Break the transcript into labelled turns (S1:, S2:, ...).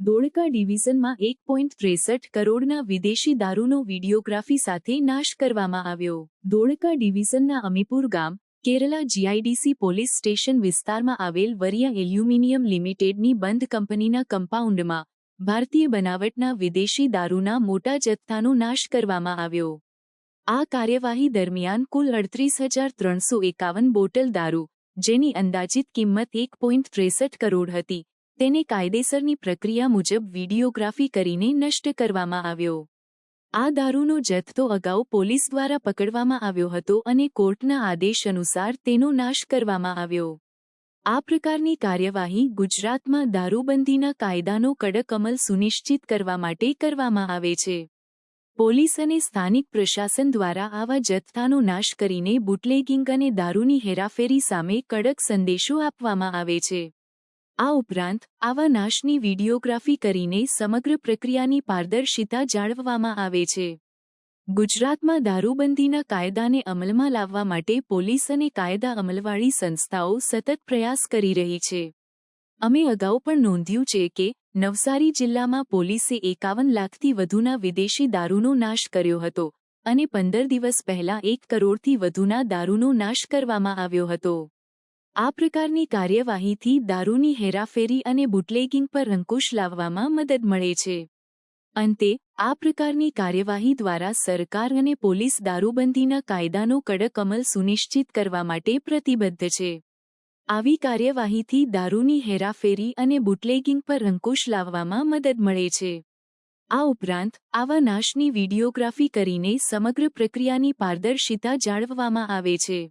S1: ધોળકા ડિવિઝનમાં 1.63 કરોડના વિદેશી દારૂનો વીડિયોગ્રાફી સાથે નાશ કરવામાં આવ્યો। ધોળકા ડિવિઝનના અમીપુર ગામ, કેરલા જીઆઈડીસી પોલીસ સ્ટેશન વિસ્તારમાં આવેલ વરિયા એલ્યુમિનિયમ લિમિટેડની બંધ કંપનીના કમ્પાઉન્ડમાં ભારતીય બનાવટના વિદેશી દારૂના મોટા જથ્થાનો નાશ કરવામાં આવ્યો। આ કાર્યવાહી દરમિયાન કુલ 38,351 બોટલ દારૂ, જેની અંદાજિત કિંમત 1.63 કરોડ હતી, તેને કાયદેસરની પ્રક્રિયા મુજબ વીડિયોગ્રાફી કરીને નષ્ટ કરવામાં આવ્યો। આ દારૂનો જથ્થો અગાઉ પોલીસ દ્વારા પકડવામાં આવ્યો હતો અને કોર્ટના આદેશ અનુસાર તેનો નાશ કરવામાં આવ્યો। આ પ્રકારની કાર્યવાહી ગુજરાતમાં દારૂબંધીના કાયદાનો કડક અમલ સુનિશ્ચિત કરવા માટે કરવામાં આવે છે। પોલીસ અને સ્થાનિક પ્રશાસન દ્વારા આવા જથ્થાનો નાશ કરીને બુટલેગિંગ અને દારૂની હેરાફેરી સામે કડક સંદેશો આપવામાં આવે છે। આ ઉપરાંત આવા નાશની વીડિયોગ્રાફી કરીને સમગ્ર પ્રક્રિયાની પારદર્શિતા જાળવવામાં આવે છે। ગુજરાતમાં દારૂબંધીના કાયદાને અમલમાં લાવવા માટે પોલીસ અને કાયદા અમલવાળી સંસ્થાઓ સતત પ્રયાસ કરી રહી છે। અમે અગાઉ પણ નોંધ્યું છે કે નવસારી જિલ્લામાં પોલીસે 51 લાખથી વધુના વિદેશી દારૂનો નાશ કર્યો હતો અને 15 દિવસ પહેલા 1 કરોડથી વધુના દારૂનો નાશ કરવામાં આવ્યો હતો। આ પ્રકારની કાર્યવાહીથી દારૂની હેરાફેરી અને બુટલેગિંગ પર અંકુશ લાવવામાં મદદ મળે છે। અંતે, આ પ્રકારની કાર્યવાહી દ્વારા સરકાર અને પોલીસ દારૂબંધીના કાયદાનો કડક અમલ સુનિશ્ચિત કરવા માટે પ્રતિબદ્ધ છે। આવી કાર્યવાહીથી દારૂની હેરાફેરી અને બુટલેગિંગ પર અંકુશ લાવવામાં મદદ મળે છે। આ ઉપરાંત આવા નાશની વીડિયોગ્રાફી કરીને સમગ્ર પ્રક્રિયાની પારદર્શિતા જાળવવામાં આવે છે।